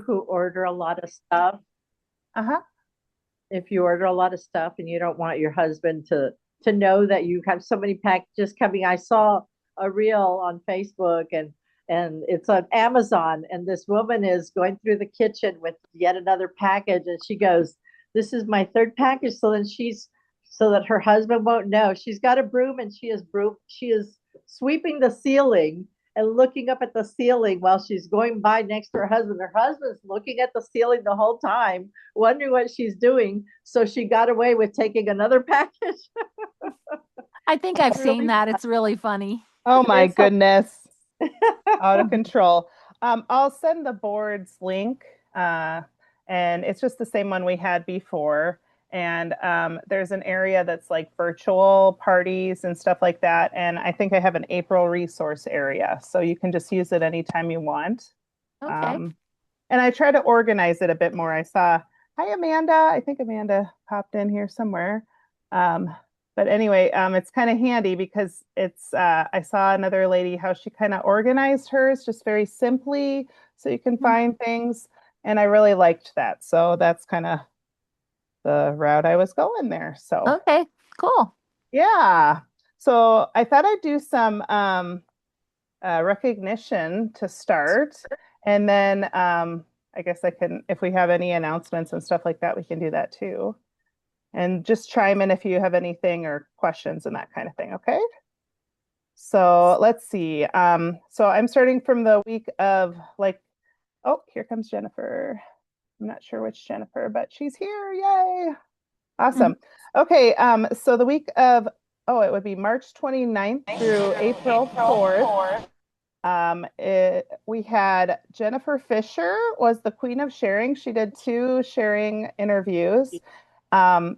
who order a lot of stuff, Uh-huh. if you order a lot of stuff and you don't want your husband to know that you have so many packages coming. I saw a reel on Facebook and it's on Amazon, and this woman is going through the kitchen with yet another package, and she goes, "This is my third package." So that her husband won't know. She's got a broom and she is sweeping the ceiling and looking up at the ceiling while she's going by next to her husband. Her husband's looking at the ceiling the whole time, wondering what she's doing. So she got away with taking another package. I think I've seen Really? that. It's really funny. Oh my It's goodness. Out of control. I'll send the board's link, and it's just the same one we had before. And there's an area that's like virtual parties and stuff like that. And I think I have an April resource area, so you can just use it anytime you want. Okay. Um, and I try to organize it a bit more. I saw, hi, Amanda. I think Amanda popped in here somewhere. Um, but anyway, it's kind of handy because I saw another lady how she kind of organized hers just very simply so you can find things. And I really liked that. So that's kind of the route I was going there. So Okay, cool. yeah. So I thought I'd do some recognition to start. And then I guess I can, if we have any announcements and stuff like that, we can do that too. And just chime in if you have anything or questions and that kind of thing. Okay. So let's see. So I'm starting from the week of like, oh, here comes Jennifer. I'm not sure which Jennifer, but she's here. Yay. Mhm. Awesome. Okay. So the week of, oh, it would be March 29th through April 4th. We had Jennifer Fisher was the queen of sharing. She did two sharing interviews.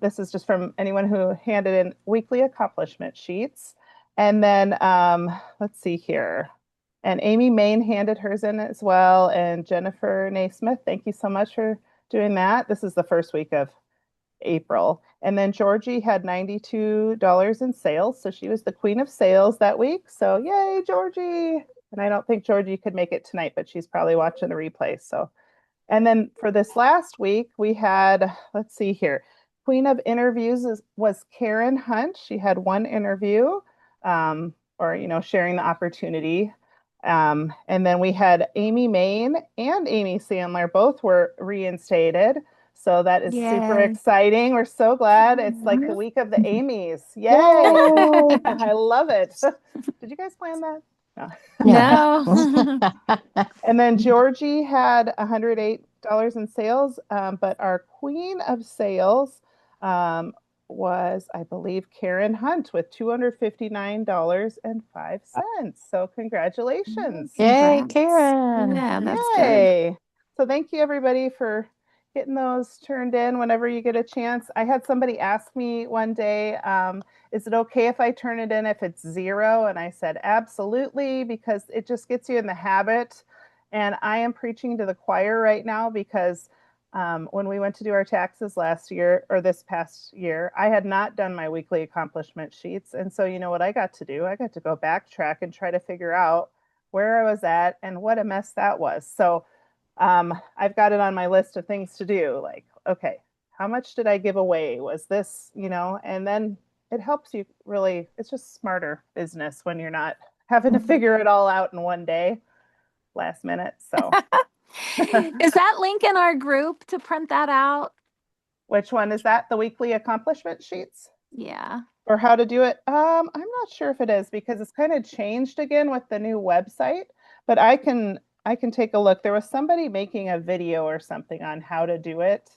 This is just from anyone who handed in weekly accomplishment sheets. And then let's see here. And Amy Main handed hers in as well. And Jennifer Naismith, thank you so much for doing that. This is the first week of April. And then Georgie had $92 in sales. So she was the queen of sales that week. So yay, Georgie. And I don't think Georgie could make it tonight, but she's probably watching the replay. So, and then for this last week, we had, let's see here, queen of interviews was Karen Hunt. She had one interview, sharing the opportunity. And then we had Amy Main and Amy Sandler both were reinstated. So that is super Yay. exciting. We're so glad. It's like the Mhm. week of the Amy's. Yay. Yay! I love it. Did you guys plan that? No. No. And then Georgie had $108 in sales, but our queen of sales was, I believe, Karen Hunt with $259.05. So congratulations. Yay, Congrats. Karen. Yeah, that's good. Yay. So thank you everybody for getting those turned in whenever you get a chance. I had somebody ask me one day, is it okay if I turn it in if it's zero? And I said, absolutely, because it just gets you in the habit. And I am preaching to the choir right now because when we went to do our taxes last year or this past year, I had not done my weekly accomplishment sheets. And so, you know what I got to do? I got to go backtrack and try to figure out where I was at and what a mess that was. So I've got it on my list of things to do. Like, okay, how much did I give away? Was this, and then it helps you really, it's just smarter business when you're not having to figure it all out in one day, last minute. So, Is that link in our group to print that out? which one is that? The weekly accomplishment sheets? Yeah. Or how to do it? I'm not sure if it is because it's kind of changed again with the new website, but I can take a look. There was somebody making a video or something on how to do it.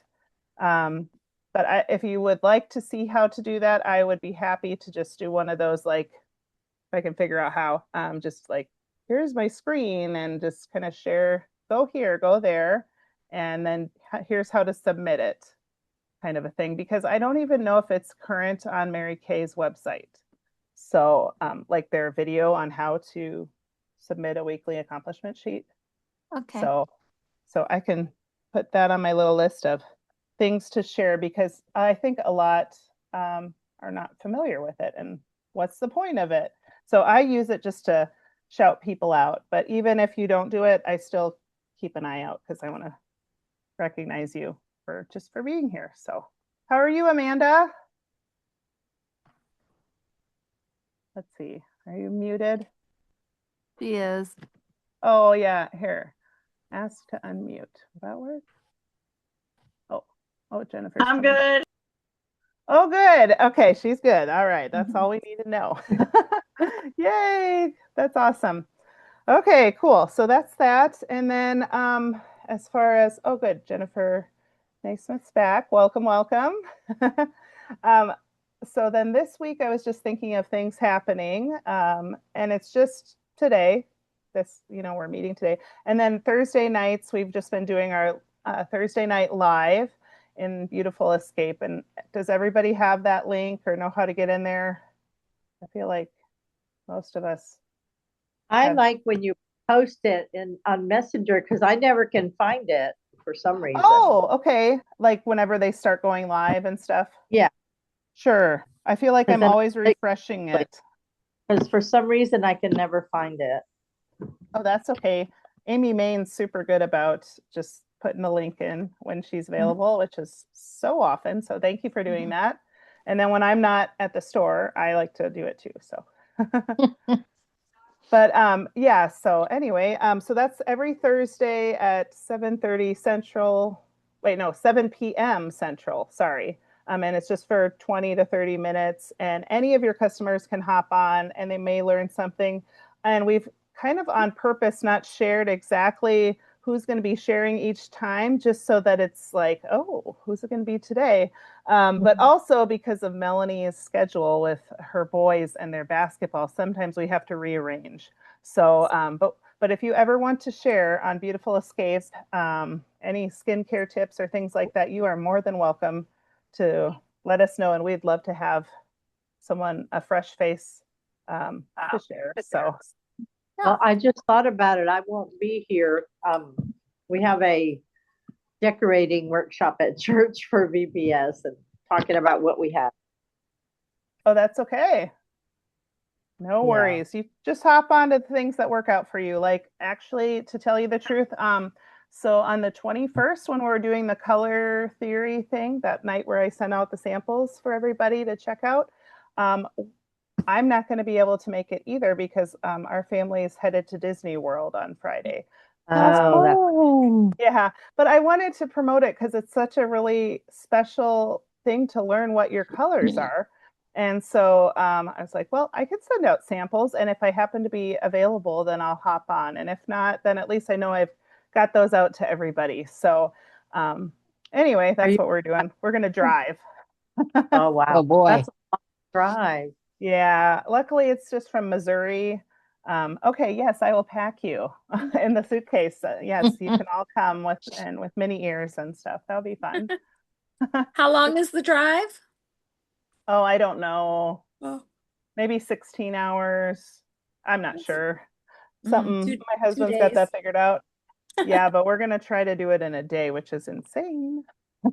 Um, but if you would like to see how to do that, I would be happy to just do one of those, like, if I can figure out how, just like, here's my screen and just kind of share, go here, go there, and then here's how to submit it, kind of a thing, because I don't even know if it's current on Mary Kay's website. So, like their video on how to submit a weekly accomplishment sheet. Okay. So I can put that on my little list of things to share because I think a lot are not familiar with it and what's the point of it. So I use it just to shout people out. But even if you don't do it, I still keep an eye out because I want to recognize you for being here. So how are you, Amanda? Let's see. Are you muted? She is. Oh yeah, here. Ask to unmute. Will that work? Oh, Jennifer's I'm coming back. good. Oh, good. Okay, she's good. All right, that's all we need to know. Yay, that's awesome. Okay, cool. So that's that. And then as far as, oh, good, Jennifer Naismith's back. Welcome, welcome. So then this week I was just thinking of things happening, and it's just today. We're meeting today. And then Thursday nights, we've just been doing our Thursday night live in Beautiful Escape. And does everybody have that link or know how to get in there? I feel like most of us. I like when you post it on Messenger because I never can find it for some reason. Oh, okay. Like whenever they start going live and stuff. Yeah. Sure. I feel like 'Cause I'm then always refreshing it. Because for some reason I can never find it. Oh, that's okay. Amy Main's super good about just putting the link in when she's available, which is so often. So thank you for doing that. And then when I'm not at the store, I like to do it too. So but yeah, so anyway, so that's every Thursday at 7:30 Central. Wait, no, 7 p.m. Central, sorry. And it's just for 20 to 30 minutes. And any of your customers can hop on and they may learn something. And we've kind of on purpose not shared exactly who's going to be sharing each time, just so that it's like, oh, who's it going to be today? But also because of Melanie's schedule with her boys and their basketball, sometimes we have to rearrange. So, but if you ever want to share on Beautiful Escape, any skincare tips or things like that, you are more than welcome to let us know. And we'd love to have someone, a fresh face to share. So. Well, I just thought about it. I won't be here. We have a decorating workshop at church for VBS and talking about what we have. Oh, that's okay. No worries. You just hop on to the things that work out for you. Like actually, to tell you the truth, so on the 21st, when we're doing the color theory thing, that night where I sent out the samples for everybody to check out, I'm not going to be able to make it either because our family is headed to Disney World on Friday. Yeah, but I wanted to promote it because it's such a really special thing to learn what your colors are. And so I was like, well, I could send out samples, and if I happen to be available, then I'll hop on. And if not, then at least I know I've got those out to everybody. So anyway, that's what we're doing. We're going to drive. Oh, wow. Oh boy. That's a long drive. Yeah, luckily it's just from Missouri. Okay, yes, I will pack you in the suitcase. Yes, you can all come with mini ears and stuff. That'll be fun. How long is the drive? Oh, I don't know. Oh, Maybe 16 hours. I'm not sure. Something, Two- my husband's 2 got that days. figured out. Yeah, but we're gonna try to do it in a day, which is insane.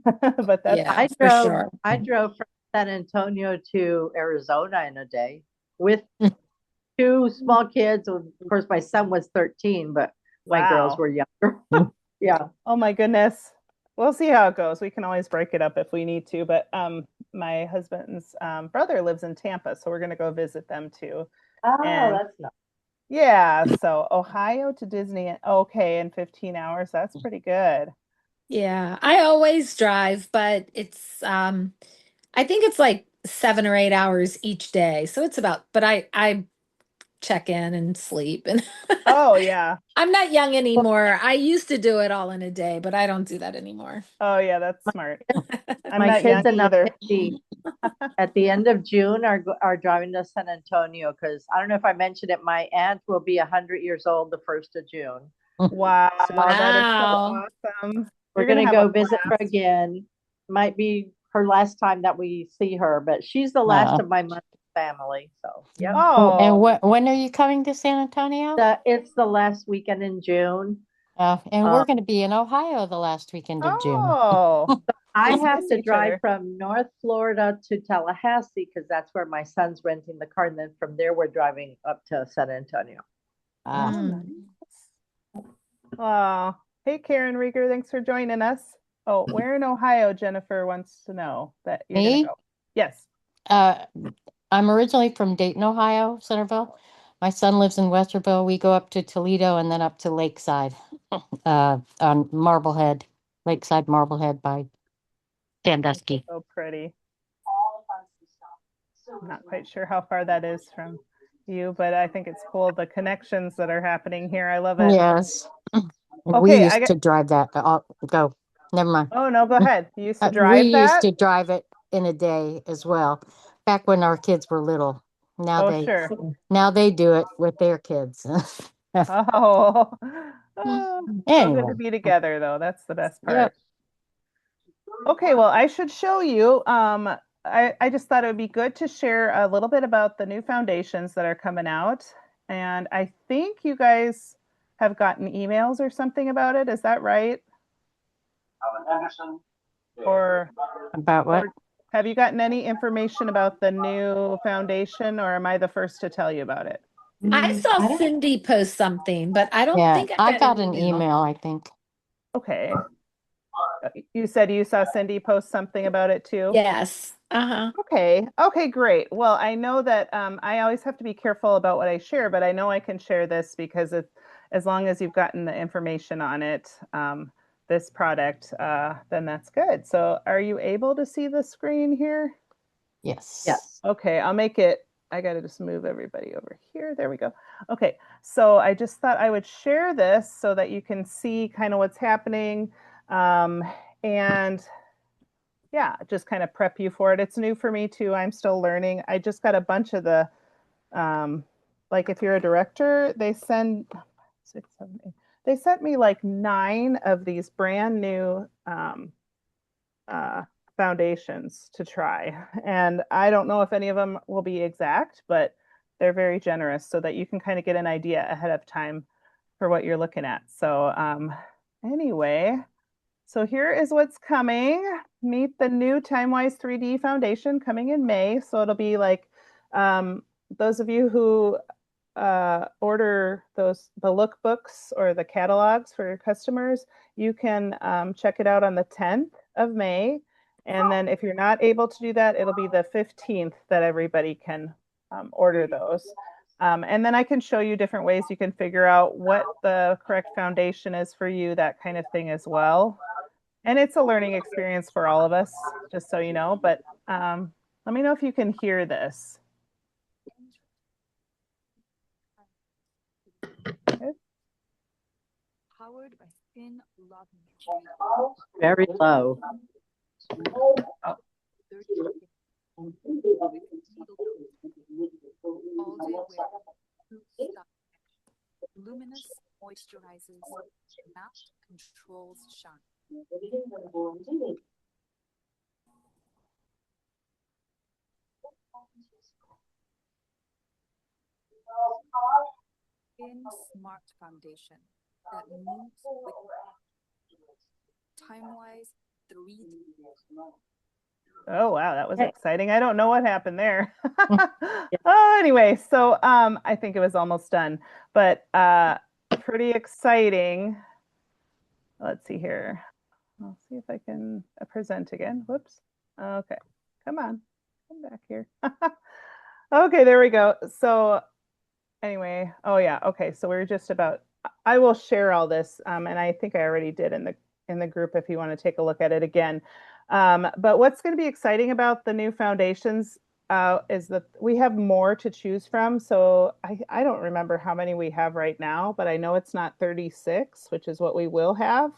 But that's Yeah, for sure. I drove from San Antonio to Arizona in a day with two small kids. Of course, my son was 13, but my girls wow. were younger. Yeah. Oh my goodness. We'll see how it goes. We can always break it up if we need to. But my husband's brother lives in Tampa, so we're going to go visit them too. Oh, And that's nice. yeah, so Ohio to Disney, okay, in 15 hours. That's pretty good. Yeah, I always drive, but it's I think it's like 7 or 8 hours each day. So it's about, but I check in and sleep and Oh yeah. I'm not young anymore. I used to do it all in a day, but I don't do that anymore. Oh yeah, that's smart. I'm My not kids young and I either. at the end of June are driving to San Antonio because I don't know if I mentioned it. My aunt will be 100 years old the 1st of June. Wow, that is Wow. so awesome. We're You're gonna have go a visit her blast. again. Might be her last time that we see her, but she's the last of my Munson family. So yeah, Oh, And when are you coming to San Antonio? it's the last weekend in June. And Um, we're going to be in Ohio the last weekend of June. oh, I Just have miss to each drive other. from North Florida to Tallahassee because that's where my son's renting the car, and then from there we're driving up to San Antonio. Ah, Mm. Oh, Hey, Karen Rieger, thanks for joining us. Oh, where in Ohio, Jennifer wants to know that you're going Me? to go. Yes. I'm originally from Dayton, Ohio, Centerville. My son lives in Westerville. We go up to Toledo and then up to Lakeside, on Marblehead, Lakeside Marblehead by Sandusky. So pretty. I'm not quite sure how far that is from you, but I think it's cool, the connections that are happening here. I love it. Yes. We Okay, used to drive that. Go. Never mind. oh, no, go ahead. You used to We drive used that? to drive it in a day as well, back when our kids were little. Now Oh, they sure. now they do it with their kids. Oh, oh, so good Anyway, to be together, though. That's the best part. yep. Okay, well, I should show you. I just thought it would be good to share a little bit about the new foundations that are coming out. And I think you guys have gotten emails or something about it. Is that right? Or About what? have you gotten any information about the new foundation, or am I the first to tell you about it? I saw Cindy post something, but I don't Yeah, think I I got an email, I think. Okay. You said you saw Cindy post something about it too? Yes. Uh-huh. Okay. Okay, great. Well, I know that I always have to be careful about what I share, but I know I can share this because as long as you've gotten the information on it, this product, then that's good. So are you able to see the screen here? Yes. Yes. Okay, I'll make it. I got to just move everybody over here. There we go. Okay, so I just thought I would share this so that you can see kind of what's happening. And yeah, just kind of prep you for it. It's new for me too. I'm still learning. I just got a bunch of the, like if you're a director, they send 6, 7, 8. They sent me like 9 of these brand new foundations to try. And I don't know if any of them will be exact, but they're very generous so that you can kind of get an idea ahead of time for what you're looking at. So anyway, so here is what's coming. Meet the new TimeWise 3D foundation coming in May. So it'll be like those of you who order the lookbooks or the catalogs for your customers, you can check it out on the 10th of May. And then if you're not able to do that, it'll be the 15th that everybody can order those. And then I can show you different ways you can figure out what the correct foundation is for you, that kind of thing as well. And it's a learning experience for all of us, just so you know. But let me know if you can hear this. Powered by Thin Love Very low. Luminous moisturizes, matte controls shine. Thin Smart Foundation that moves with TimeWise 3D. Oh, wow, that was exciting. I don't know what happened there. Oh, anyway, so I think it was almost done, but pretty exciting. Let's see here. I'll see if I can present again. Whoops. Okay, come on, come back here. Okay, there we go. So anyway, oh yeah, okay, so we're just about, I will share all this, and I think I already did in the group if you want to take a look at it again. But what's going to be exciting about the new foundations is that we have more to choose from. So I don't remember how many we have right now, but I know it's not 36, which is what we will have.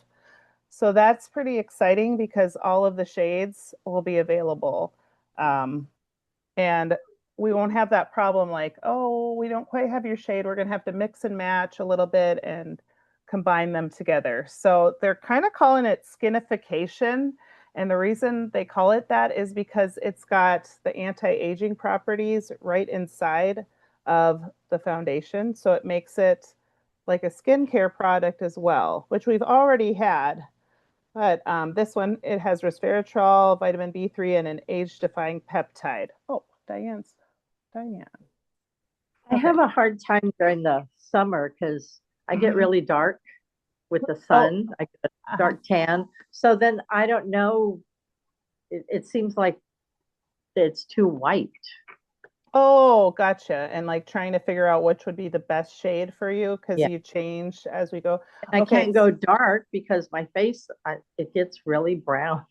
So that's pretty exciting because all of the shades will be available. And we won't have that problem like, oh, we don't quite have your shade. We're going to have to mix and match a little bit and combine them together. So they're kind of calling it skinification. And the reason they call it that is because it's got the anti-aging properties right inside of the foundation. So it makes it like a skincare product as well, which we've already had. But this one, it has resveratrol, vitamin B3, and an age-defying peptide. Oh, Diane. I have a hard time during the summer because I get really dark with the Oh, sun. I get a uh-huh. dark tan. So then I don't know. It seems like it's too white. Oh, gotcha. And like trying to figure out which would be the best shade for you because Yeah. you change as we go. I Okay. can't go dark because my face, it gets really brown.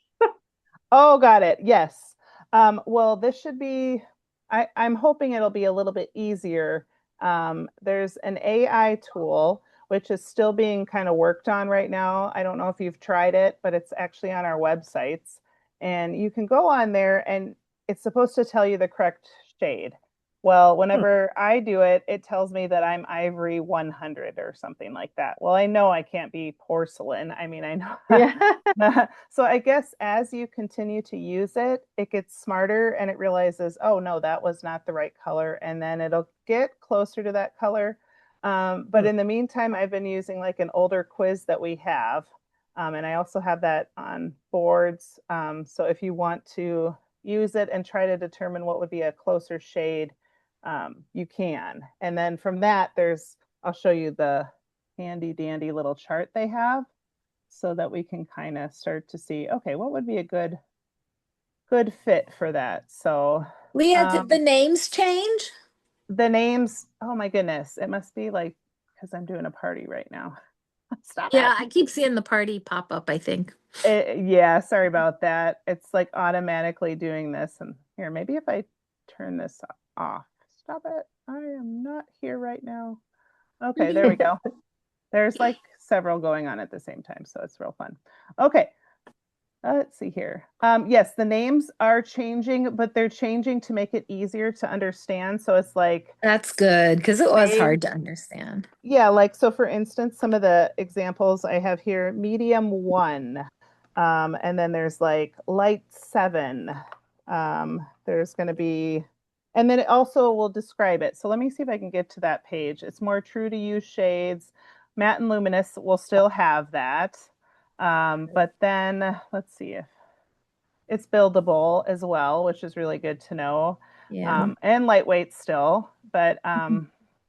Oh, got it. Yes. Well, this should be, I'm hoping it'll be a little bit easier. There's an AI tool, which is still being kind of worked on right now. I don't know if you've tried it, but it's actually on our websites. And you can go on there and it's supposed to tell you the correct shade. Well, whenever I do it, it tells me that I'm Ivory 100 or something like that. Well, I know I can't be porcelain. I mean, I know. Yeah. So I guess as you continue to use it, it gets smarter and it realizes, oh no, that was not the right color. And then it'll get closer to that color. But in the meantime, I've been using like an older quiz that we have. And I also have that on boards. So if you want to use it and try to determine what would be a closer shade, you can. And then from that, I'll show you the handy dandy little chart they have so that we can kind of start to see, okay, what would be a good fit for that. So Leah, did the names change? the names, oh my goodness, it must be like because I'm doing a party right now. Stop Yeah, it. I keep seeing the party pop up, I think. Yeah, sorry about that. It's like automatically doing this. And here, maybe if I turn this off. Stop it. I am not here right now. Okay, there we go. There's like several going on at the same time, so it's real fun. Okay, let's see here. Yes, the names are changing, but they're changing to make it easier to understand. So it's like, That's good because it was Same. hard to understand. yeah, like, so for instance, some of the examples I have here, medium 1, and then there's like light 7. There's going to be, and then it also will describe it. So let me see if I can get to that page. It's more true to use shades. Matte and luminous will still have that. But then let's see if it's buildable as well, which is really good to know. Yeah. And lightweight still, but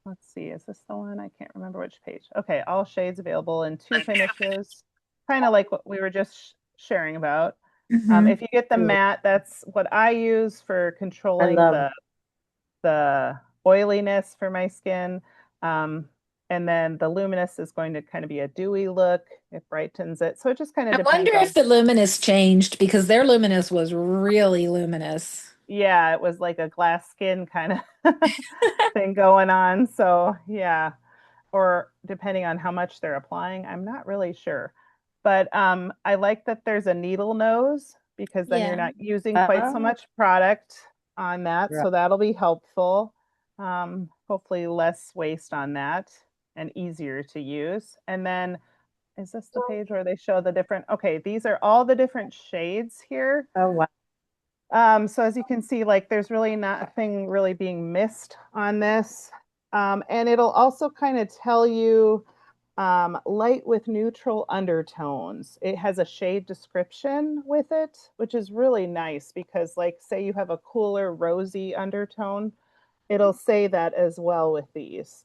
let's see, is this the one? I can't remember which page. Okay, all shades available in 2 finishes, kind of like what we were just sharing about. Mhm. If you get the matte, that's what I use for controlling love the oiliness for my skin. And then the luminous is going to kind of be a dewy look. It brightens it. So it just kind of I depends wonder on. if the luminous changed because their luminous was really luminous. Yeah, it was like a glass skin kind of thing going on. So yeah, or depending on how much they're applying, I'm not really sure. But I like that there's a needle nose because then you're Yeah. not using quite so much product on that. Right. So that'll be helpful. Hopefully less waste on that and easier to use. And then is this the page where they show the different, okay, these are all the different shades here. Oh, wow. So as you can see, like there's really nothing really being missed on this. And it'll also kind of tell you light with neutral undertones. It has a shade description with it, which is really nice because like say you have a cooler rosy undertone, it'll say that as well with these.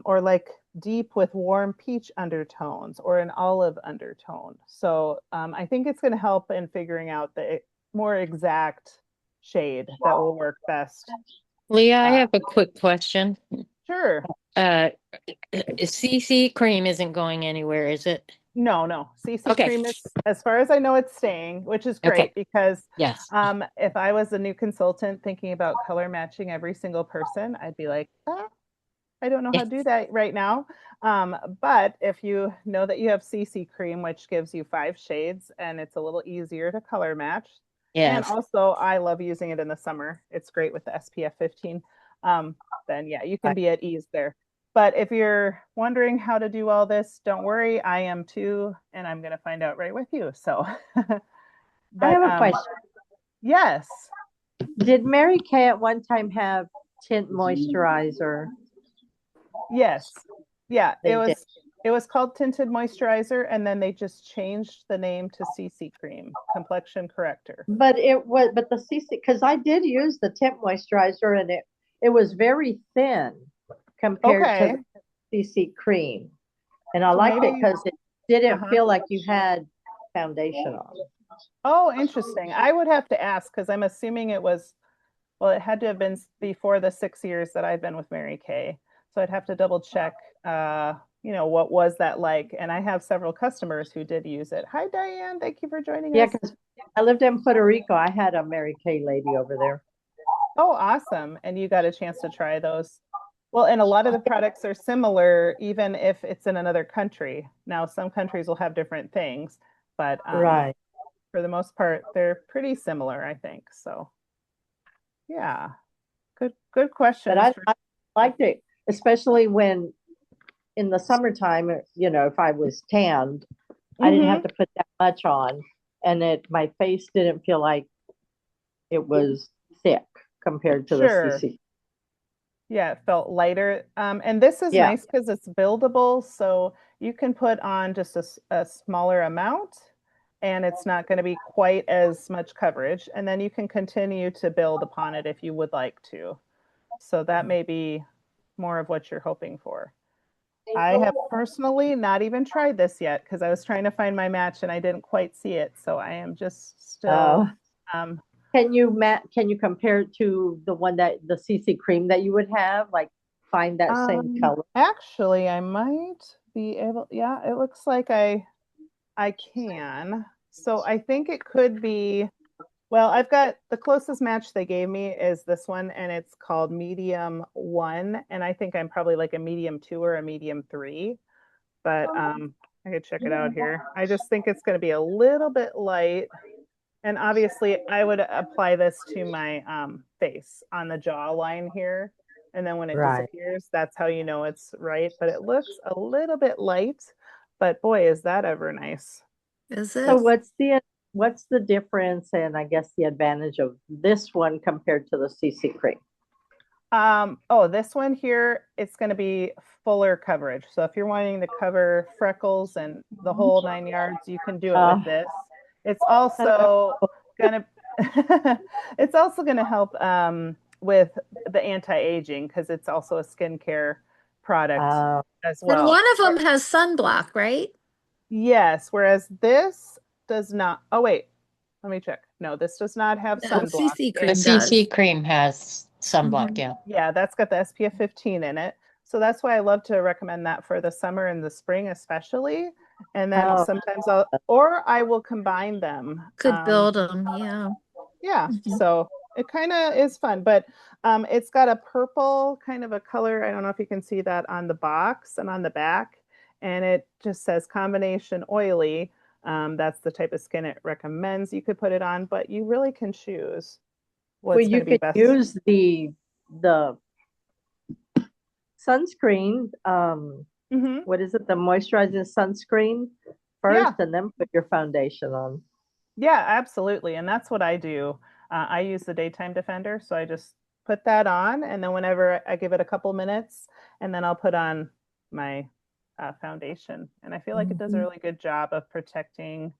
Or like deep with warm peach undertones or an olive undertone. So I think it's going to help in figuring out the more exact shade that will work best. Leah, I have a quick question. Sure. CC cream isn't going anywhere, is it? No. CC Okay. cream is, as far as I know, it's staying, which is Okay. great because Yes. if I was a new consultant thinking about color matching every single person, I'd be like, I don't know how to do that right now. But if you know that you have CC cream, which gives you 5 shades and it's a little easier to color match. And Yes. also I love using it in the summer. It's great with the SPF 15. Then yeah, you can be at ease there. But if you're wondering how to do all this, don't worry, I am too, and I'm gonna find out right with you. So I have a question. Yes. Did Mary Kay at one time have tint moisturizer? Yes. Yeah, They it was called tinted moisturizer, and then they just changed the name to CC cream, complexion corrector. But the CC, because I did use the tint moisturizer and it was very thin compared Okay. to CC cream. And I So liked it maybe- because it didn't Uh-huh. feel like you had foundation on. Oh, interesting. I would have to ask because I'm assuming it was, well, it had to have been before the 6 years that I've been with Mary Kay. So I'd have to double check, what was that like? And I have several customers who did use it. Hi, Diane. Thank you for joining Yeah, us. because I lived in Puerto Rico. I had a Mary Kay lady over there. Oh, awesome. And you got a chance to try those. Well, and a lot of the products are similar, even if it's in another country. Now, some countries will have different things, but Right. for the most part, they're pretty similar, I think. So, yeah, good question. But I liked it, especially when in the summertime, if I was tanned, I didn't have to put that much on. And my face didn't feel like it was thick compared to Sure. the CC. Yeah, it felt lighter. And this is Yeah. nice because it's buildable, so you can put on just a smaller amount, and it's not going to be quite as much coverage. And then you can continue to build upon it if you would like to. So that may be more of what you're hoping for. I have personally not even tried this yet because I was trying to find my match and I didn't quite see it. So I am just still Can you compare it to the CC cream that you would have? Like find that same color? Actually, I might be able, yeah, it looks like I can. So I think it could be, well, I've got the closest match they gave me is this one, and it's called medium 1, and I think I'm probably like a medium 2 or a medium 3, but I could check it out here. I just think it's going to be a little bit light, and obviously I would apply this to my face on the jawline here, and then when it Right. disappears, that's how you know it's right, but it looks a little bit light, but boy, is that ever nice. Is So it? what's the difference and I guess the advantage of this one compared to the CC cream? This one here, it's going to be fuller coverage. So if you're wanting to cover freckles and the whole 9 yards, you can do it with this. It's also going to it's also going to help with the anti-aging because it's also a skincare product as And well. one of them has sunblock, right? Yes, whereas this does not. Oh wait, let me check. No, this does not have No, sunblock. CC The cream does. CC cream has sunblock, Mhm. yeah. Yeah, that's got the SPF 15 in it. So that's why I love to recommend that for the summer and the spring, especially. And then sometimes I will combine them. Could build them, yeah. Yeah, Mhm. so it kind of is fun, but it's got a purple kind of a color. I don't know if you can see that on the box and on the back. And it just says combination oily. That's the type of skin it recommends you could put it on, but you really can choose what's Well, going you to be could best. use the sunscreen. What is it? The moisturizing sunscreen first, and then put your foundation on. Yeah, absolutely. And that's what I do. I use the Daytime Defender. So I just put that on. And then whenever I give it a couple minutes, and then I'll put on my foundation. And I feel like it does a really good job of protecting.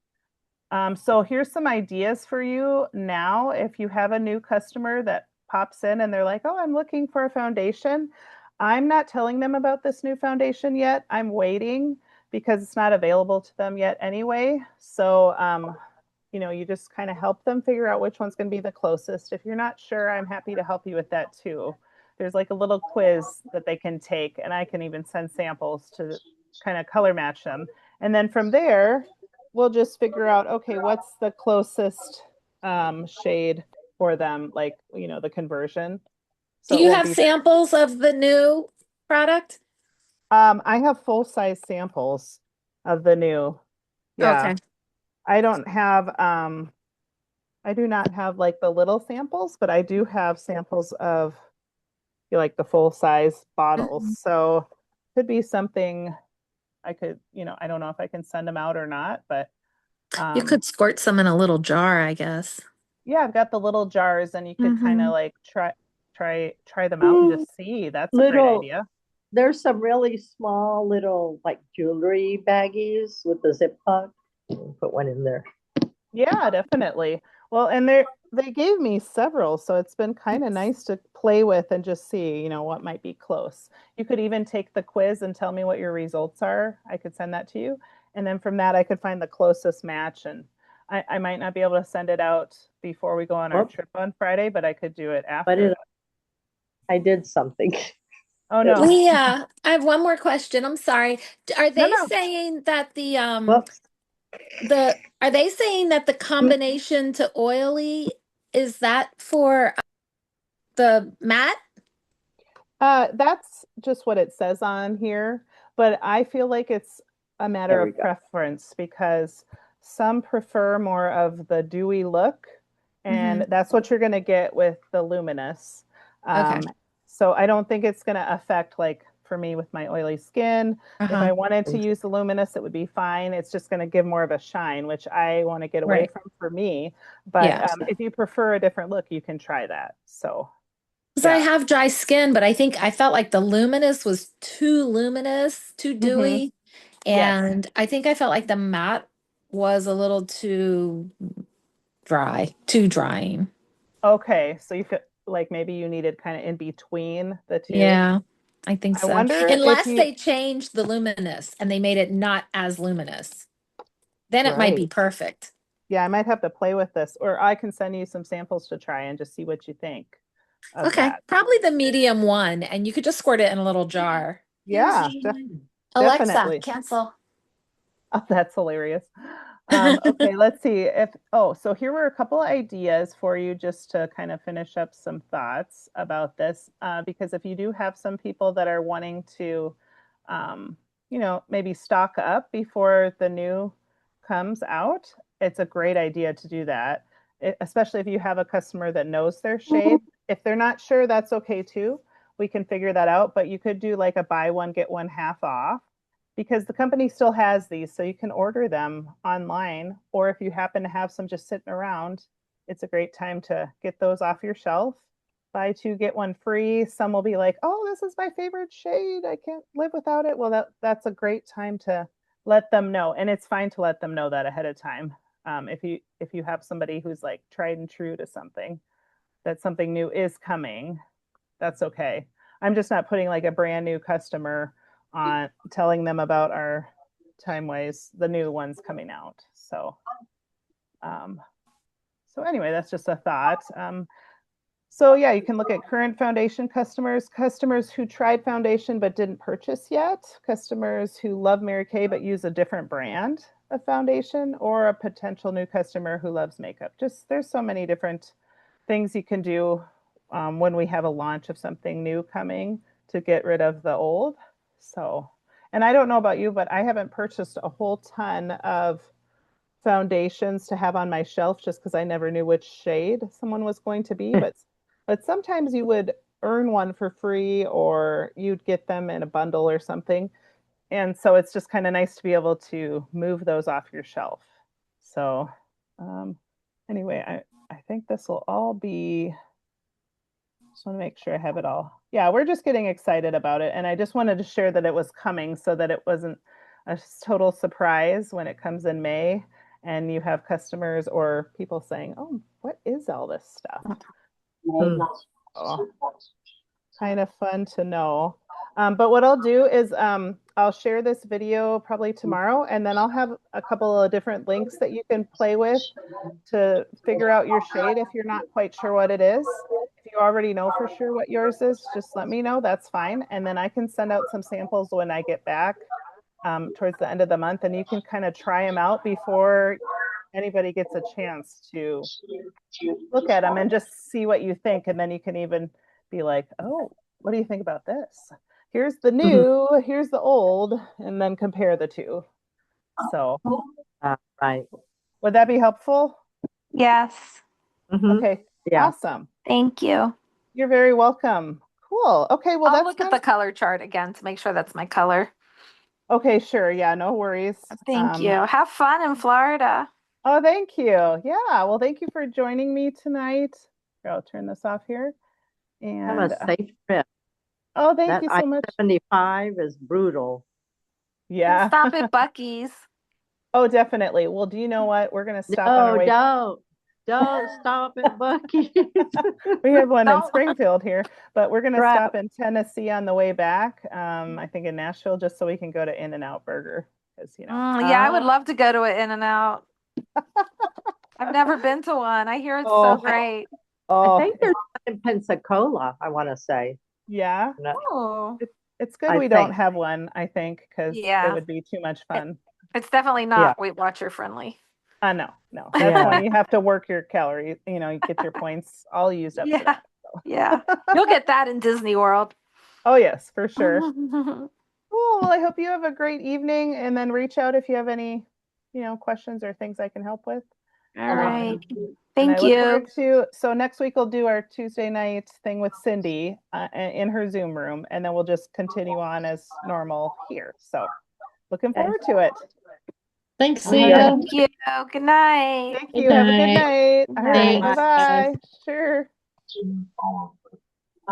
So here's some ideas for you now. If you have a new customer that pops in and they're like, oh, I'm looking for a foundation. I'm not telling them about this new foundation yet. I'm waiting because it's not available to them yet anyway. So, you just kind of help them figure out which one's going to be the closest. If you're not sure, I'm happy to help you with that too. There's like a little quiz that they can take, and I can even send samples to kind of color match them. And then from there, we'll just figure out, okay, what's the closest shade for them, like, the conversion. So Do you have samples of the new product? I have full-size samples of the new. Yeah. Okay. I don't have I do not have like the little samples, but I do have samples of like the full-size bottles. So could be something I could, I don't know if I can send them out or not, but You could squirt some in a little jar, I guess. yeah, I've got the little jars and you could kind of like try them out and just see. That's a great idea. There's some really small little like jewelry baggies with the zip lock. Put one in there. Yeah, definitely. Well, and they gave me several, so it's been kind of nice to play play with and just see, what might be close. You could even take the quiz and tell me what your results are. I could send that to you. And then from that, I could find the closest match. And I might not be able to send it out before we go on our Whoop. trip on Friday, but I could do it But after. I did something. Oh, no. Leah, I have one more question. I'm sorry. Are they no. saying that Whoops. are they saying that the combination to oily is that for the matte? That's just what it says on here, but I feel like it's a matter There we of go. preference because some prefer more of the dewy look, and that's what you're going to get with the Luminous. Okay. So I don't think it's going to affect, like for me with my oily skin. If I wanted to use the Luminous, it would be fine. It's just going to give more of a shine, which I want to get away Right. from for me. But Yeah. if you prefer a different look, you can try that. So Because I yeah. have dry skin, but I felt like the luminous was too luminous, too dewy. Yes. And I think I felt like the matte was a little too too drying. Okay, so you feel like maybe you needed kind of in between the two. Yeah, I think I so. wonder if Unless you, they changed the luminous and they made it not as luminous, then it might be right. perfect. Yeah, I might have to play with this, or I can send you some samples to try and just see what you think of Okay, that. probably the medium one, and you could just squirt it in a little jar. Yeah, Alexa, definitely. cancel. Oh, that's hilarious. Okay, let's see so here were a couple ideas for you just to kind of finish up some thoughts about this. Because if you do have some people that are wanting to, maybe stock up before the new comes out, it's a great idea to do that, especially if you have a customer that knows their shade. If they're not sure, that's okay too. We can figure that out, but you could do like a buy one, get one half off because the company still has these, so you can order them online. Or if you happen to have some just sitting around, it's a great time to get those off your shelf. Buy two, get one free. Some will be like, oh, this is my favorite shade. I can't live without it. Well, that's a great time to let them know. And it's fine to let them know that ahead of time. If you have somebody who's like tried and true to something, that something new is coming, that's okay. I'm just not putting like a brand new customer on telling them about our Timeways, the new ones coming out. So anyway, that's just a thought. So yeah, you can look at current foundation customers, customers who tried foundation but didn't purchase yet, customers who love Mary Kay but use a different brand of foundation, or a potential new customer who loves makeup. Just there's so many different things you can do when we have a launch of something new coming to get rid of the old. So, and I don't know about you, but I haven't purchased a whole ton of foundations to have on my shelf just because I never knew which shade someone was going to be. But sometimes you would earn one for free or you'd get them in a bundle or something. And so it's just kind of nice to be able to move those off your shelf. So anyway, I think this will all be, just want to make sure I have it all. Yeah, we're just getting excited about it. And I just wanted to share that it was coming so that it wasn't a total surprise when it comes in May and you have customers or people saying, oh, what is all this stuff? Oh, kind of fun to know. But what I'll do is I'll share this video probably tomorrow, and then I'll have a couple of different links that you can play with to figure out your shade if you're not quite sure what it is. If you already know for sure what yours is, just let me know. That's fine. And then I can send out some samples when I get back towards the end of the month, and you can kind of try them out before anybody gets a chance to look at them and just see what you think. And then you can even be like, oh, what do you think about this? Here's the new, here's the old, and then compare the two. So, Right. would that be helpful? Yes. Okay. Yeah. Awesome. Thank you. You're very welcome. Cool. Okay. Well, I'll that's look at the color chart again to make sure that's my color. okay. Sure. Yeah. No worries. Thank you. Have fun in Florida. Oh, thank you. Yeah. Well, thank you for joining me tonight. Here, I'll turn this off here. Have And a safe trip. oh, thank That you so much. I-75 is brutal. Yeah. Stop at Buc-ee's. Oh, definitely. Well, do you know what? We're going to stop on our No, way. don't. Don't stop at Buc-ee's. We have one in Don't- Springfield here, but we're gonna Right. stop in Tennessee on the way back. I think in Nashville, just so we can go to In-N-Out Burger, because Yeah, I would Ah. love to go to an In-N-Out. I've never been to one. I hear it's Oh. so great. oh, I think there's one in Pensacola, I want to say. yeah, No, Oh, it's good I we don't think. have one. I think because Yeah. it would be too much fun. it's definitely not Weight Watcher friendly. No, that's Yeah. when you have to work your calories. You get your points all used up. For Yeah. that. Yeah. You'll get that in Disney World. Oh yes, for sure. All Cool. Well, I hope you have a great evening, and then reach out if you have any, questions or things I can help with. right. And Thank I look you. forward so next week we'll do our Tuesday night thing with Cindy in her Zoom room, and then we'll just continue on as normal here. So looking forward to it. Thanks, Yeah. Leah. Thank you. Good night. Thank Good you. Have a good night. night. All right. Thanks. Bye-bye. Sure.